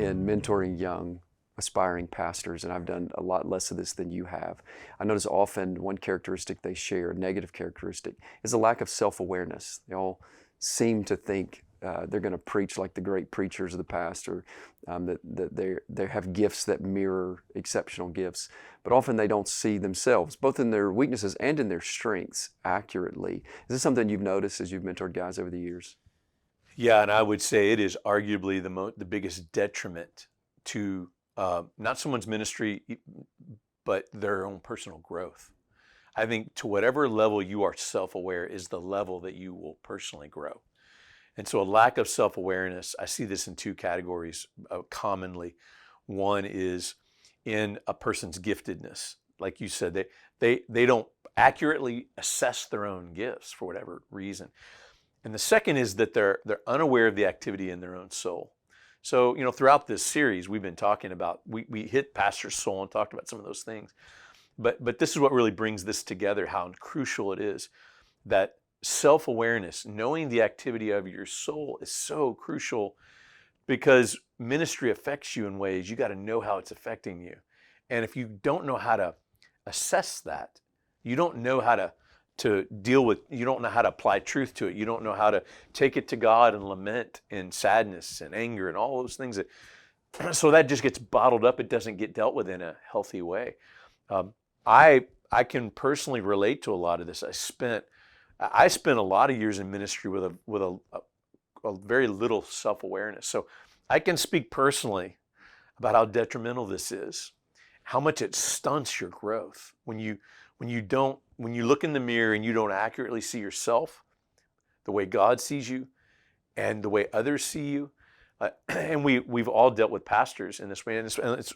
in mentoring young aspiring pastors, and I've done a lot less of this than you have. I notice often one characteristic they share, a negative characteristic, is a lack of self-awareness. They all seem to think they're going to preach like the great preachers of the past, or that they have gifts that mirror exceptional gifts. But often they don't see themselves, both in their weaknesses and in their strengths, accurately. Is this something you've noticed as you've mentored guys over the years? Yeah, and I would say it is arguably the biggest detriment to not someone's ministry, but their own personal growth. I think to whatever level you are self-aware is the level that you will personally grow. And so a lack of self-awareness, I see this in two categories commonly. One is in a person's giftedness. Like you said, they don't accurately assess their own gifts for whatever reason. And the second is that they're unaware of the activity in their own soul. So, throughout this series, we've been talking about, we hit pastor's soul and talked about some of those things. But this is what really brings this together, how crucial it is that self-awareness, knowing the activity of your soul, is so crucial, because ministry affects you in ways you got to know how it's affecting you. And if you don't know how to assess that, you don't know how to deal with, you don't know how to apply truth to it. You don't know how to take it to God and lament in sadness and anger and all those things. So that just gets bottled up. It doesn't get dealt with in a healthy way. I can personally relate to a lot of this. I spent a lot of years in ministry with a very little self-awareness. So I can speak personally about how detrimental this is, how much it stunts your growth when you look in the mirror and you don't accurately see yourself the way God sees you and the way others see you. And we've all dealt with pastors in this way. And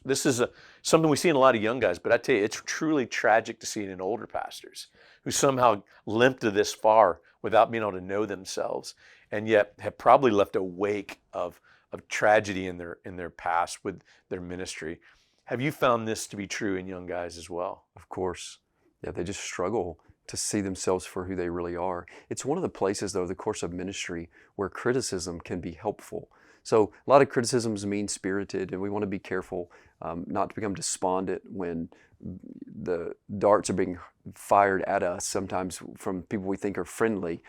this is something we see in a lot of young guys, but I tell you, it's truly tragic to see it in older pastors who somehow limped to this far without being able to know themselves, and yet have probably left a wake of tragedy in their past with their ministry. Have you found this to be true in young guys as well? Of course. Yeah, they just struggle to see themselves for who they really are. It's one of the places, though, the course of ministry, where criticism can be helpful. So a lot of criticism is mean-spirited, and we want to be careful not to become despondent when the darts are being fired at us, sometimes from people we think are friendly.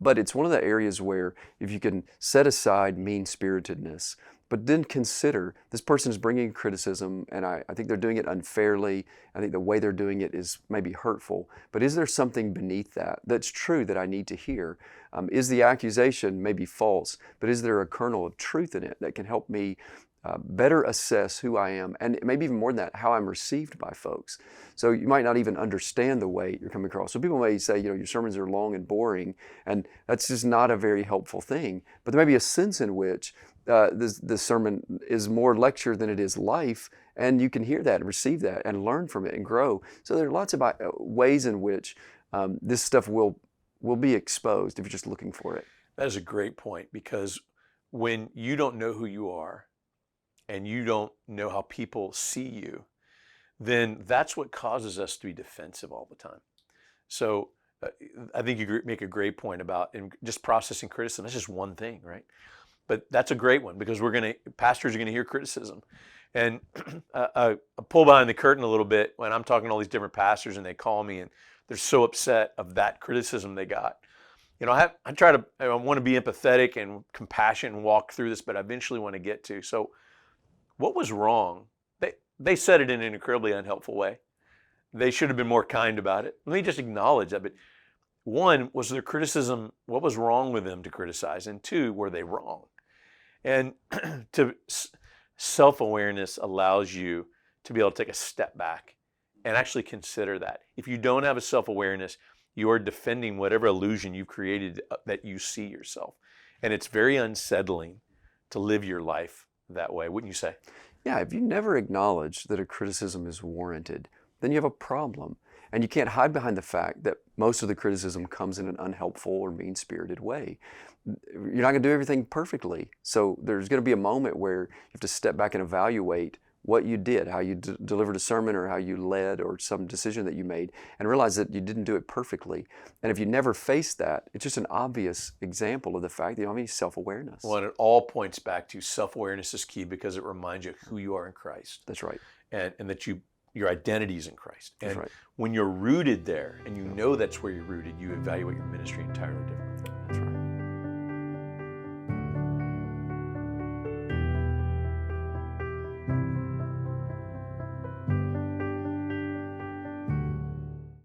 But it's one of the areas where if you can set aside mean-spiritedness, but then consider this person is bringing criticism, and I think they're doing it unfairly. I think the way they're doing it is maybe hurtful. But is there something beneath that that's true that I need to hear? Is the accusation maybe false, but is there a kernel of truth in it that can help me better assess who I am, and maybe even more than that, how I'm received by folks? So you might not even understand the way you're coming across. So people may say, your sermons are long and boring, and that's just not a very helpful thing. But there may be a sense in which this sermon is more lecture than it is life, and you can hear that and receive that and learn from it and grow. So there are lots of ways in which this stuff will be exposed if you're just looking for it. That is a great point, because when you don't know who you are and you don't know how people see you, then that's what causes us to be defensive all the time. So I think you make a great point about just processing criticism. That's just one thing, right? But that's a great one, because pastors are going to hear criticism. And I pull behind the curtain a little bit when I'm talking to all these different pastors and they call me and they're so upset of that criticism they got. I want to be empathetic and compassionate and walk through this, but I eventually want to get to, so what was wrong? They said it in an incredibly unhelpful way. They should have been more kind about it. Let me just acknowledge that. But one, was their criticism, what was wrong with them to criticize? And two, were they wrong? And self-awareness allows you to be able to take a step back and actually consider that. If you don't have a self-awareness, you are defending whatever illusion you've created that you see yourself. And it's very unsettling to live your life that way, wouldn't you say? Yeah, if you never acknowledge that a criticism is warranted, then you have a problem. And you can't hide behind the fact that most of the criticism comes in an unhelpful or mean-spirited way. You're not going to do everything perfectly. So there's going to be a moment where you have to step back and evaluate what you did, how you delivered a sermon or how you led or some decision that you made, and realize that you didn't do it perfectly. And if you never face that, it's just an obvious example of the fact that you don't have any self-awareness. Well, and it all points back to self-awareness is key because it reminds you who you are in Christ. That's right. And that your identity is in Christ. And That's right. when you're rooted there and you know that's where you're rooted, you evaluate your ministry entirely differently.